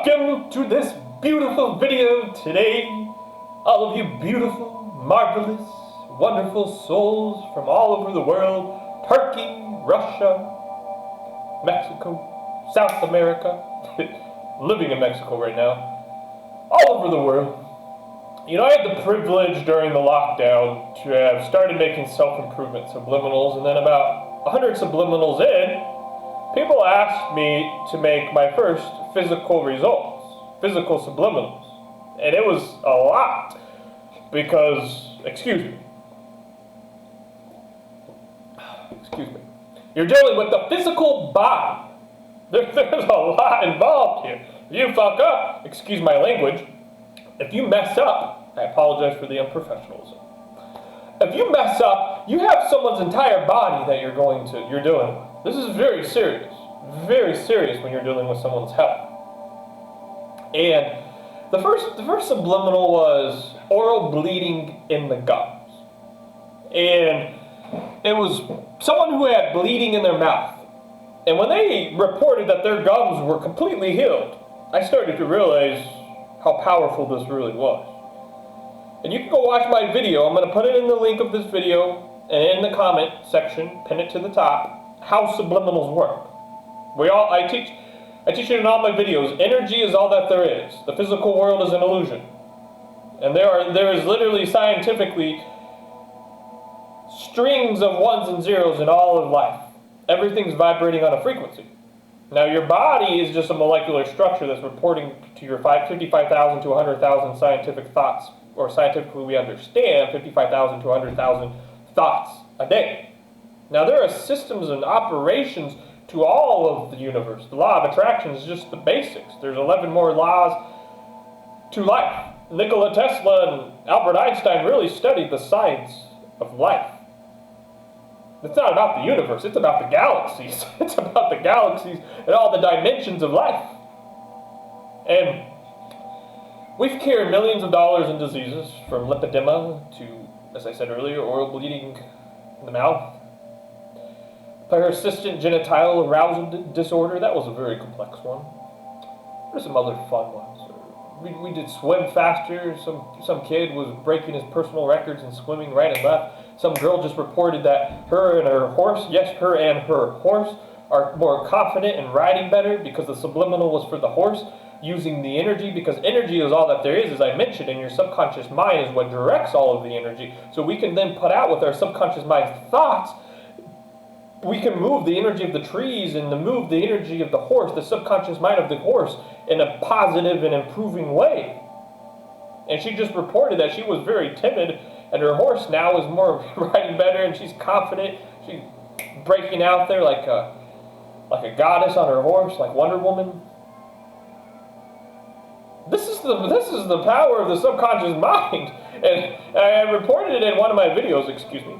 Welcome to this beautiful video today. All of you beautiful, marvelous, wonderful souls from all over the world. Turkey, Russia, Mexico, South America. Living in Mexico right now. All over the world. You know, I had the privilege during the lockdown to have started making self-improvement subliminals, and then about 100 subliminals in, people asked me to make my first physical results, physical subliminals. And it was a lot, because, excuse me, you're dealing with the physical body. There's a lot involved here. If you fuck up, excuse my language, if you mess up, I apologize for the unprofessionalism. If you mess up, you have someone's entire body that you're dealing with. This is very serious when you're dealing with someone's health. And the first subliminal was oral bleeding in the gums. And it was someone who had bleeding in their mouth. And when they reported that their gums were completely healed, I started to realize how powerful this really was. And you can go watch my video. I'm going to put it in the link of this video and in the comment section, pin it to the top, how subliminals work. I teach it in all my videos. Energy is all that there is. The physical world is an illusion. And there is literally scientifically strings of ones and zeros in all of life. Everything's vibrating on a frequency. Now your body is just a molecular structure that's reporting to your 55,000 to 100,000 scientific thoughts, or scientifically we understand 55,000 to 100,000 thoughts a day. Now there are systems and operations to all of the universe. The law of attraction is just the basics. There's 11 more laws to life. Nikola Tesla and Albert Einstein really studied the science of life. It's not about the universe, it's about the galaxies. It's about the galaxies and all the dimensions of life. And we've cured millions of dollars in diseases, from lipedema to, as I said earlier, oral bleeding in the mouth. Persistent genital arousal disorder, that was a very complex one. There's some other fun ones. We did swim faster. Some kid was breaking his personal records and swimming right and left. Some girl just reported that her and her horse are more confident in riding better because the subliminal was for the horse, using the energy, because energy is all that there is, as I mentioned, and your subconscious mind is what directs all of the energy. So we can then put out with our subconscious mind's thoughts. We can move the energy of the trees and move the energy of the horse, the subconscious mind of the horse, in a positive and improving way. And she just reported that she was very timid, and her horse now is more riding better, and she's confident. She's breaking out there like a goddess on her horse, like Wonder Woman. This is the power of the subconscious mind, and I reported it in one of my videos. Excuse me.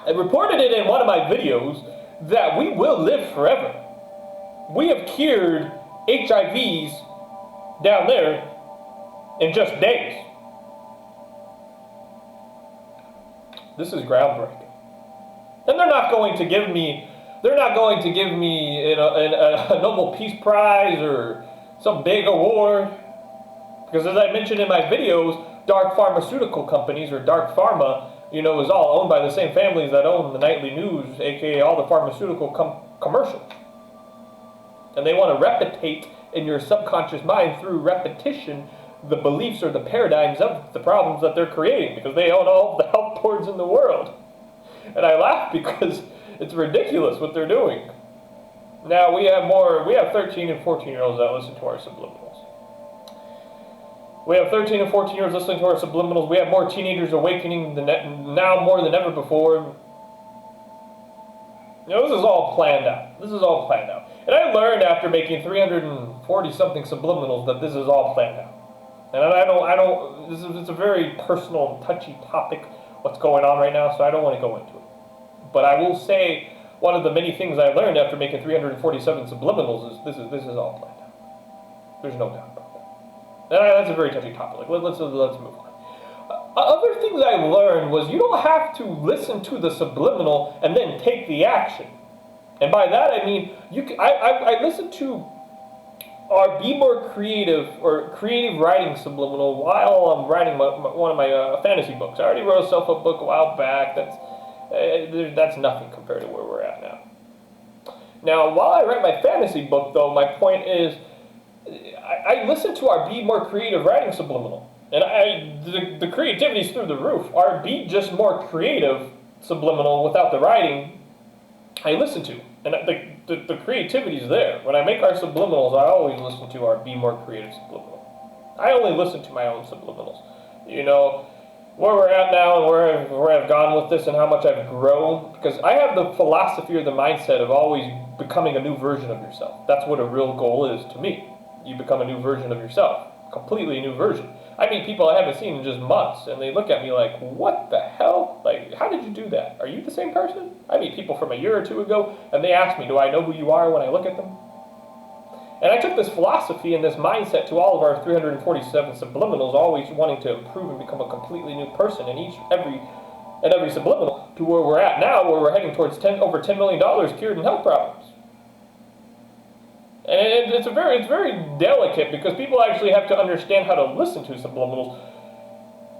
I reported it in one of my videos that we will live forever. We have cured HIVs down there in just days. This is groundbreaking. And they're not going to give me a Nobel Peace Prize or some big award. Because as I mentioned in my videos, dark pharmaceutical companies, or dark pharma, is all owned by the same families that own the nightly news, aka all the pharmaceutical commercials. And they want to replicate in your subconscious mind through repetition the beliefs or the paradigms of the problems that they're creating, because they own all of the health boards in the world. And I laugh because it's ridiculous what they're doing. Now we have 13 and 14-year-olds that listen to our subliminals. We have 13 and 14-year-olds listening to our subliminals. We have more teenagers awakening now more than ever before. This is all planned out. And I learned after making 340-something subliminals that this is all planned out. And it's a very personal and touchy topic, what's going on right now, so I don't want to go into it. But I will say, one of the many things I learned after making 347 subliminals is this is all planned out. There's no doubt about that. And that's a very touchy topic. Let's move on. Other things I learned was you don't have to listen to the subliminal and then take the action. And by that I mean, I listen to our Be More Creative or creative writing subliminal while I'm writing one of my fantasy books. I already wrote a self-help book a while back. That's nothing compared to where we're at now. Now, while I write my fantasy book, though, my point is, I listen to our Be More Creative writing subliminal. And the creativity's through the roof. Our Be Just More Creative subliminal without the writing, I listen to. And the creativity's there. When I make our subliminals, I always listen to our Be More Creative subliminal. I only listen to my own subliminals. You know, where we're at now and where I've gone with this and how much I've grown. Because I have the philosophy or the mindset of always becoming a new version of yourself. That's what a real goal is to me. You become a new version of yourself. Completely new version. I meet people I haven't seen in just months, and they look at me like, what the hell? Like, how did you do that? Are you the same person? I meet people from a year or two ago, and they ask me, do I know who you are when I look at them? And I took this philosophy and this mindset to all of our 347 subliminals, always wanting to improve and become a completely new person in every subliminal, to where we're at now, where we're heading towards over $10 million cured in health problems. And it's very delicate because people actually have to understand how to listen to subliminals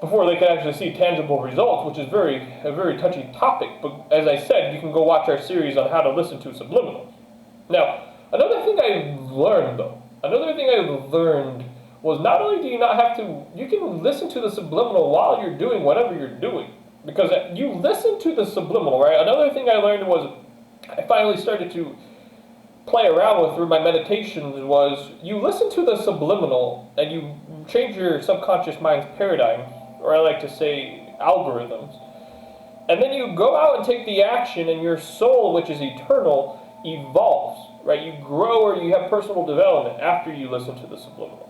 before they can actually see tangible results, which is a very touchy topic. But as I said, you can go watch our series on how to listen to subliminals. Now, another thing I learned was not only do you not have to, you can listen to the subliminal while you're doing whatever you're doing. Because you listen to the subliminal, right? Another thing I learned was, I finally started to play around with through my meditations was, you listen to the subliminal and you change your subconscious mind's paradigm, or I like to say algorithms, and then you go out and take the action, and your soul, which is eternal, evolves, right? You grow or you have personal development after you listen to the subliminal.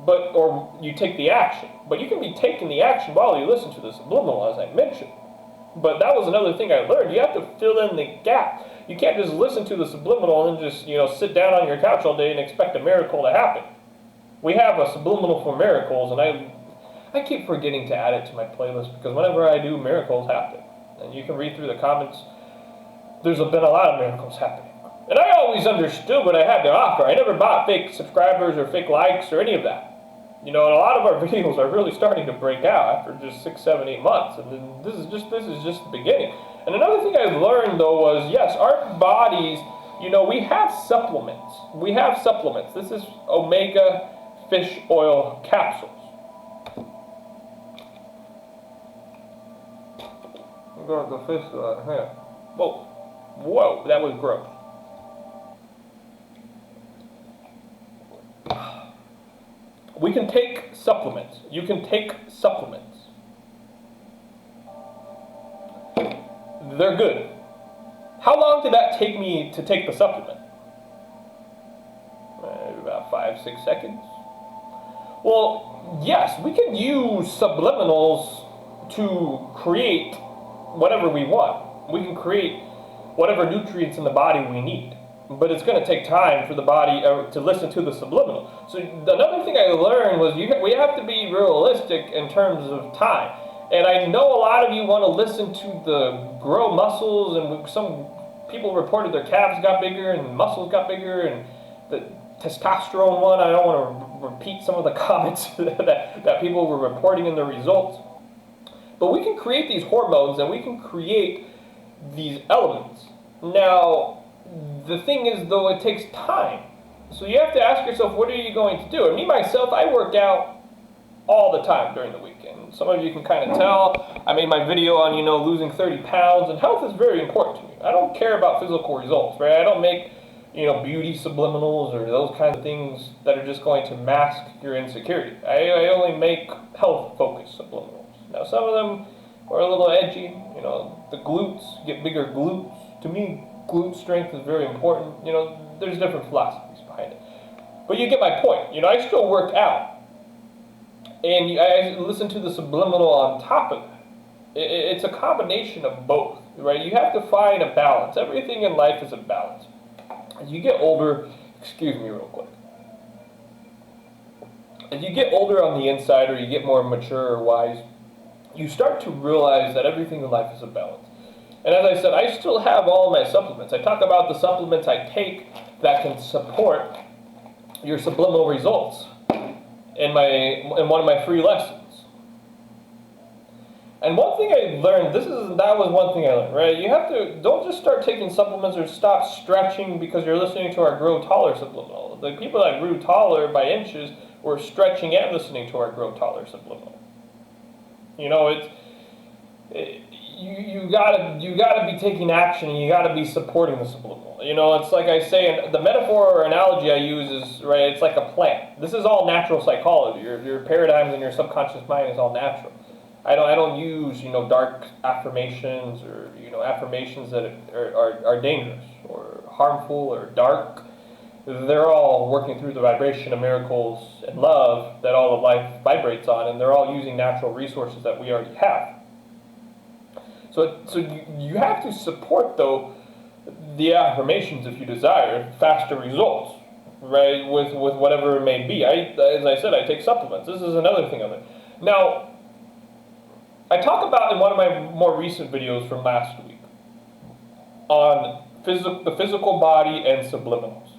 Or you take the action. But you can be taking the action while you listen to the subliminal, as I mentioned. But that was another thing I learned. You have to fill in the gap. You can't just listen to the subliminal and just, sit down on your couch all day and expect a miracle to happen. We have a subliminal for miracles, and I keep forgetting to add it to my playlist because whenever I do, miracles happen. And you can read through the comments. There's been a lot of miracles happening. And I always understood what I had to offer. I never bought fake subscribers or fake likes or any of that. And a lot of our videos are really starting to break out after just 6, 7, 8 months. And then this is just the beginning. And another thing I learned, though, was, yes, our bodies, we have supplements. We have supplements. This is omega fish oil capsules. I'm going to go fish here. Whoa, that was gross. We can take supplements. You can take supplements. They're good. How long did that take me to take the supplement? About 5, 6 seconds. Well, yes, we can use subliminals to create whatever we want. We can create whatever nutrients in the body we need. But it's going to take time for the body to listen to the subliminal. So another thing I learned was we have to be realistic in terms of time. And I know a lot of you want to listen to the grow muscles, and some people reported their calves got bigger and muscles got bigger, and the testosterone one, I don't want to repeat some of the comments that people were reporting in the results. But we can create these hormones and we can create these elements. Now, the thing is, though, it takes time. So you have to ask yourself, what are you going to do? And me, myself, I work out all the time during the weekend. Some of you can kind of tell. I made my video on, losing 30 pounds, and health is very important to me. I don't care about physical results, right? I don't make, beauty subliminals or those kinds of things that are just going to mask your insecurity. I only make health-focused subliminals. Now, some of them are a little edgy. The glutes, get bigger glutes. To me, glute strength is very important. There's different philosophies behind it. But you get my point. I still work out. And I listen to the subliminal on top of that. It's a combination of both, right? You have to find a balance. Everything in life is a balance. As you get older, excuse me real quick. As you get older on the inside, or you get more mature or wise, you start to realize that everything in life is a balance. And as I said, I still have all of my supplements. I talk about the supplements I take that can support your subliminal results in one of my free lessons. And one thing I learned, that was one thing I learned, right? You have to, don't just start taking supplements or stop stretching because you're listening to our Grow Taller subliminal. The people that grew taller by inches were stretching and listening to our Grow Taller subliminal. You know, you gotta be taking action, and you gotta be supporting the subliminal. You know, it's like I say, and the metaphor or analogy I use is, right, it's like a plant. This is all natural psychology. Your paradigms in your subconscious mind is all natural. I don't use, you know, dark affirmations or, you know, affirmations that are dangerous or harmful or dark. They're all working through the vibration of miracles and love that all of life vibrates on, and they're all using natural resources that we already have. So you have to support, though, the affirmations if you desire faster results, right, with whatever it may be. As I said, I take supplements. This is another thing of it. Now, I talk about in one of my more recent videos from last week on the physical body and subliminals.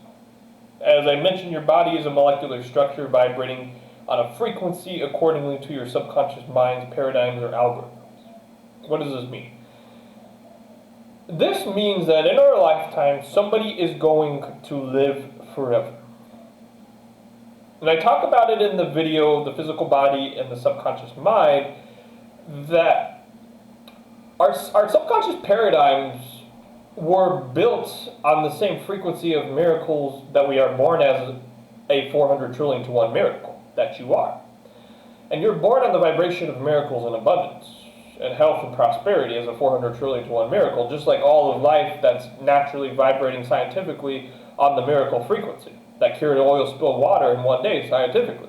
As I mentioned, your body is a molecular structure vibrating on a frequency accordingly to your subconscious mind's paradigms or algorithms. What does this mean? This means that in our lifetime, somebody is going to live forever. And I talk about it in the video, the physical body and the subconscious mind, that our subconscious paradigms were built on the same frequency of miracles that we are born as a 400 trillion to 1 miracle that you are. And you're born on the vibration of miracles and abundance and health and prosperity as a 400 trillion to 1 miracle, just like all of life that's naturally vibrating scientifically on the miracle frequency that cured oil spilled water in 1 day scientifically.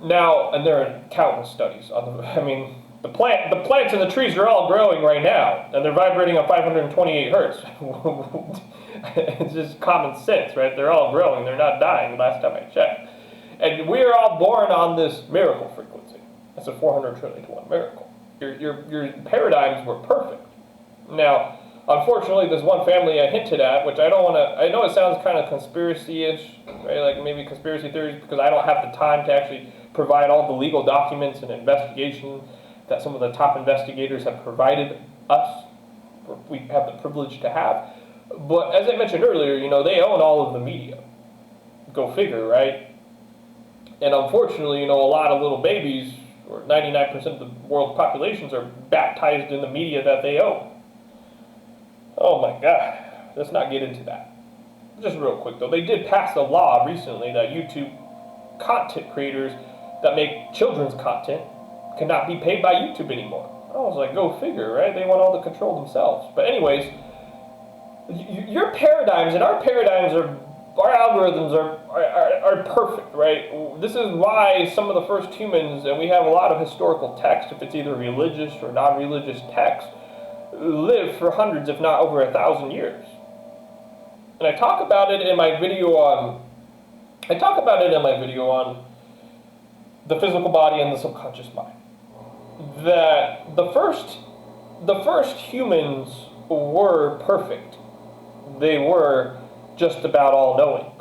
Now, and there are countless studies on the plants and the trees are all growing right now, and they're vibrating on 528 hertz. It's just common sense, right? They're all growing, they're not dying, last time I checked. And we are all born on this miracle frequency. It's a 400 trillion to 1 miracle. Your paradigms were perfect. Now, unfortunately, there's one family I hinted at, which I know it sounds kind of conspiracy-ish, right? Like maybe conspiracy theories, because I don't have the time to actually provide all the legal documents and investigation that some of the top investigators have provided us, or we have the privilege to have. But as I mentioned earlier, you know, they own all of the media. Go figure, right? And unfortunately, you know, a lot of little babies, or 99% of the world's populations, are baptized in the media that they own. Oh my God, let's not get into that. Just real quick though, they did pass a law recently that YouTube content creators that make children's content cannot be paid by YouTube anymore. I was like, go figure, right? They want all the control themselves. But anyways, your paradigms and our paradigms our algorithms are perfect, right? This is why some of the first humans, and we have a lot of historical text, if it's either religious or non-religious text, live for hundreds, if not over 1,000 years. And I talk about it in my video on the physical body and the subconscious mind. That the first humans were perfect. They were just about all-knowing.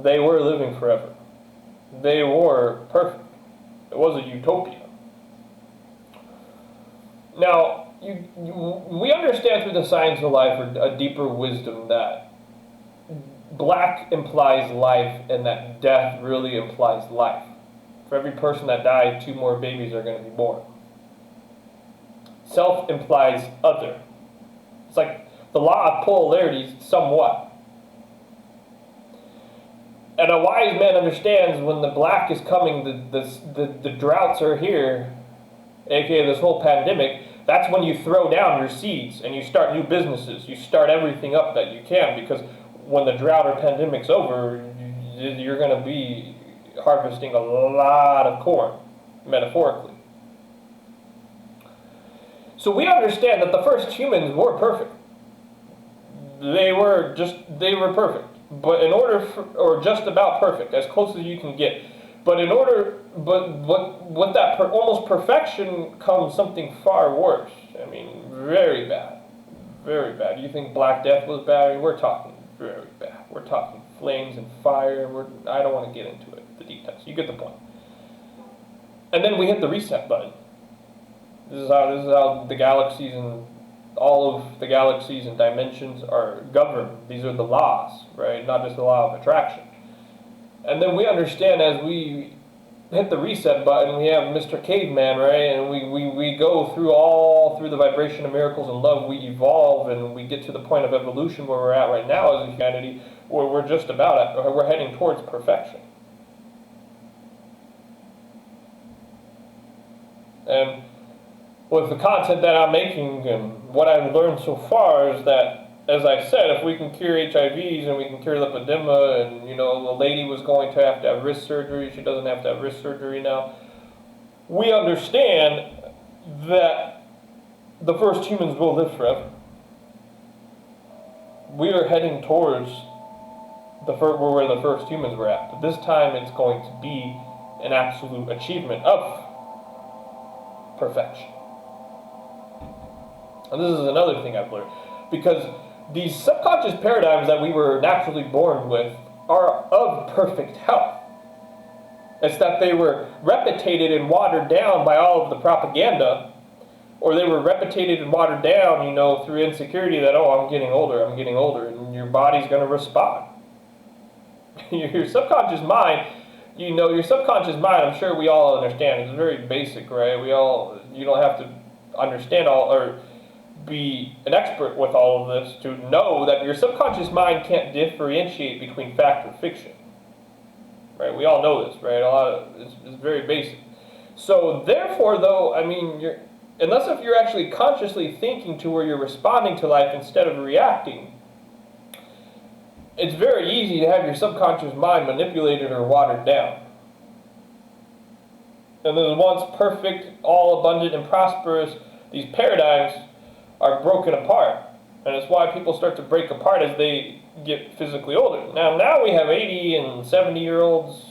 They were living forever. They were perfect. It was a utopia. Now, we understand through the science of life a deeper wisdom that black implies life and that death really implies life. For every person that dies, 2 more babies are going to be born. Self implies other. It's like the law of polarity somewhat. And a wise man understands when the black is coming, the droughts are here, aka this whole pandemic. That's when you throw down your seeds and you start new businesses. You start everything up that you can, because when the drought or pandemic's over, you're going to be harvesting a lot of corn, metaphorically. So we understand that the first humans were perfect. They were perfect. But in order or just about perfect, as close as you can get. But with that almost perfection comes something far worse. I mean, very bad. Very bad. You think Black Death was bad? I mean, we're talking very bad. We're talking flames and fire. I don't want to get into it, the details. You get the point. And then we hit the reset button. This is how the galaxies and all of the galaxies and dimensions are governed. These are the laws, right? Not just the law of attraction. And then we understand as we hit the reset button, we have Mr. Caveman, right? And we go through the vibration of miracles and love, we evolve and we get to the point of evolution where we're at right now as a humanity, where we're just about it, we're heading towards perfection. And with the content that I'm making and what I've learned so far is that, as I said, if we can cure HIVs and we can cure lipedema, and a lady was going to have wrist surgery, she doesn't have to have wrist surgery now. We understand that the first humans will live forever. We are heading towards where the first humans were at. But this time it's going to be an absolute achievement of perfection. And this is another thing I've learned. Because these subconscious paradigms that we were naturally born with are of perfect health. It's that they were replicated and watered down by all of the propaganda, or they were replicated and watered down, through insecurity that, I'm getting older, and your body's going to respond. Your subconscious mind, I'm sure we all understand, it's very basic, right? You don't have to understand all, or be an expert with all of this to know that your subconscious mind can't differentiate between fact and fiction. Right? We all know this, right? It's very basic. So therefore, though, unless if you're actually consciously thinking to where you're responding to life instead of reacting, it's very easy to have your subconscious mind manipulated or watered down. And the once perfect, all abundant and prosperous, these paradigms are broken apart. And it's why people start to break apart as they get physically older. Now we have 80 and 70-year-olds,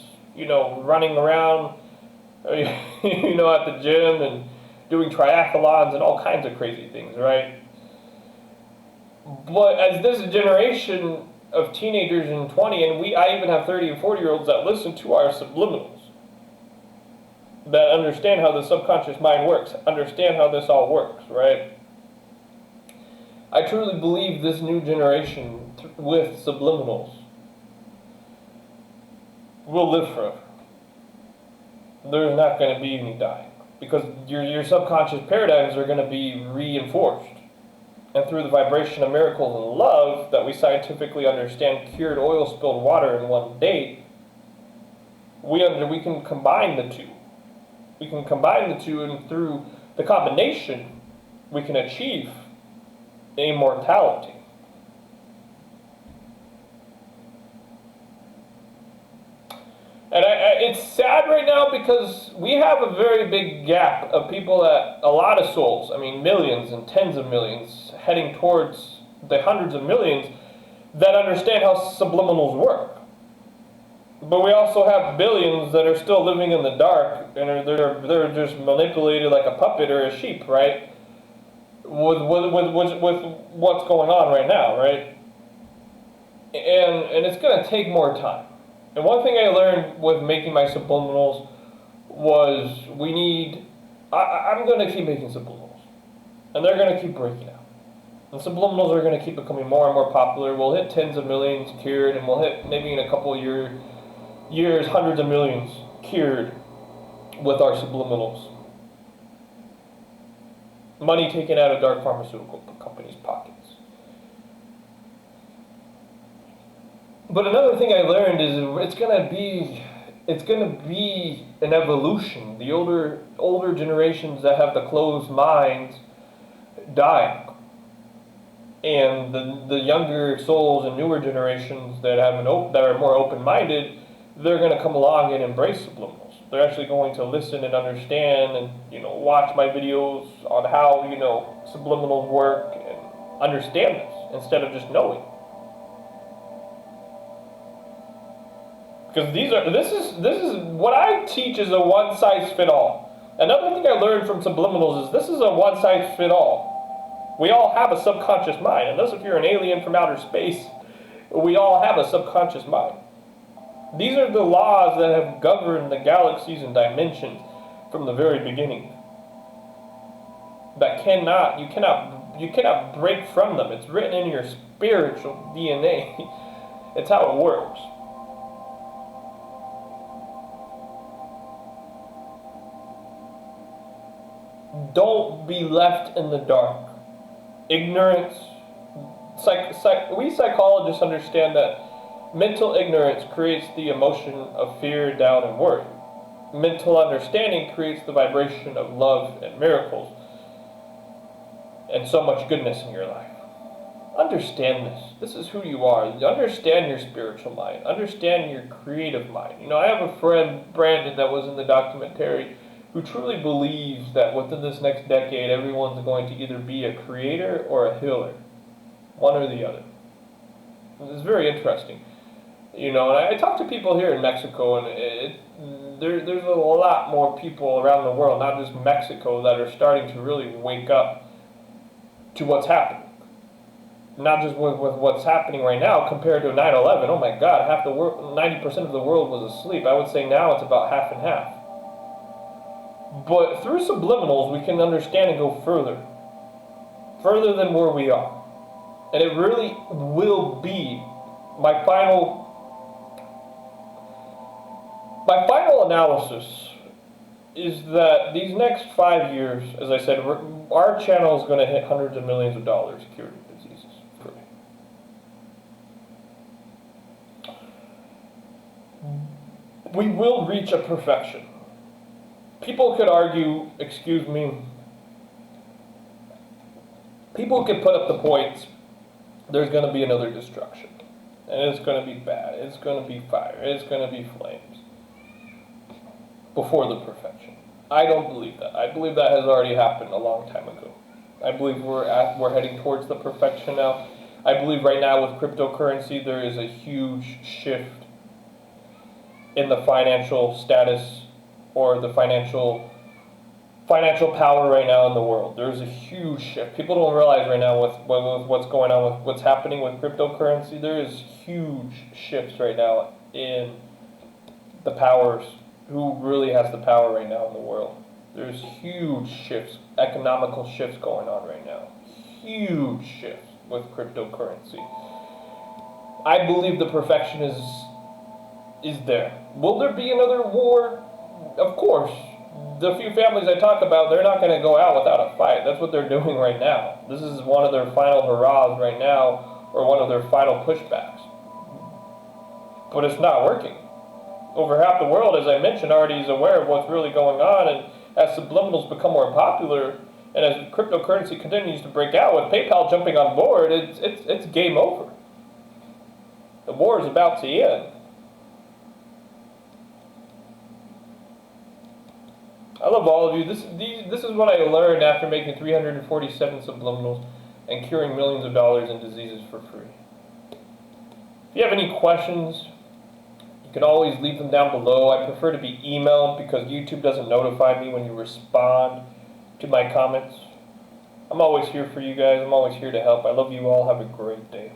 running around, at the gym and doing triathlons and all kinds of crazy things, right? But as this generation of teenagers and 20, and I even have 30 and 40-year-olds that listen to our subliminals, that understand how the subconscious mind works, understand how this all works, right? I truly believe this new generation with subliminals will live forever. There's not going to be any dying, because your subconscious paradigms are going to be reinforced. And through the vibration of miracles and love that we scientifically understand cured oil-spilled water in one day, we can combine the two. We can combine the two, and through the combination, we can achieve immortality. And it's sad right now because we have a very big gap of people that, a lot of souls, millions and tens of millions, heading towards the hundreds of millions that understand how subliminals work. But we also have billions that are still living in the dark, and they're just manipulated like a puppet or a sheep, right? With what's going on right now, right? And it's going to take more time. And one thing I learned with making my subliminals was I'm going to keep making subliminals. And they're going to keep breaking out. And subliminals are going to keep becoming more and more popular. We'll hit tens of millions cured, and we'll hit maybe in a couple of years hundreds of millions cured with our subliminals. Money taken out of dark pharmaceutical companies' pockets. But another thing I learned is it's gonna be an evolution. The older generations that have the closed minds die, and the younger souls and newer generations that are more open-minded, they're gonna come along and embrace subliminals. They're actually going to listen and understand and watch my videos on how subliminals work and understand this instead of just knowing. Because this is what I teach is a one-size-fit-all. Another thing I learned from Subliminals is this is a one-size-fits-all. We all have a subconscious mind, unless if you're an alien from outer space, we all have a subconscious mind. These are the laws that have governed the galaxies and dimensions from the very beginning. You cannot break from them. It's written in your spiritual DNA. It's how it works. Don't be left in the dark. Ignorance. We psychologists understand that mental ignorance creates the emotion of fear, doubt, and worry. Mental understanding creates the vibration of love and miracles and so much goodness in your life. Understand this. This is who you are. Understand your spiritual mind. Understand your creative mind. You know, I have a friend, Brandon, that was in the documentary, who truly believes that within this next decade, everyone's going to either be a creator or a healer. One or the other. It's very interesting. You know, and I talk to people here in Mexico, and there's a lot more people around the world, not just Mexico, that are starting to really wake up to what's happening. Not just with what's happening right now compared to 9/11. Oh my God, 90% of the world was asleep. I would say now it's about half and half. But through Subliminals, we can understand and go further than where we are. And it really will be my final analysis is that these next 5 years, as I said, our channel is going to hit hundreds of millions of dollars curing diseases. We will reach a perfection. People could argue, people could put up the points, there's going to be another destruction. And it's going to be bad. It's going to be fire. It's going to be flames. Before the perfection. I don't believe that. I believe that has already happened a long time ago. I believe we're heading towards the perfection now. I believe right now with cryptocurrency there is a huge shift in the financial status or the financial power right now in the world. There's a huge shift. People don't realize right now with what's going on with what's happening with cryptocurrency. There is huge shifts right now in the powers. Who really has the power right now in the world? There's huge shifts, economical shifts going on right now. Huge shifts with cryptocurrency. I believe the perfection is there. Will there be another war? Of course. The few families I talk about, they're not going to go out without a fight. That's what they're doing right now. This is one of their final hurrahs right now, or one of their final pushbacks. But it's not working. Over half the world, as I mentioned, already is aware of what's really going on, and as subliminals become more popular, and as cryptocurrency continues to break out, with PayPal jumping on board, it's game over. The war is about to end. I love all of you. This is what I learned after making 347 subliminals and curing millions of dollars in diseases for free. If you have any questions, you can always leave them down below. I prefer to be emailed because YouTube doesn't notify me when you respond to my comments. I'm always here for you guys. I'm always here to help. I love you all. Have a great day.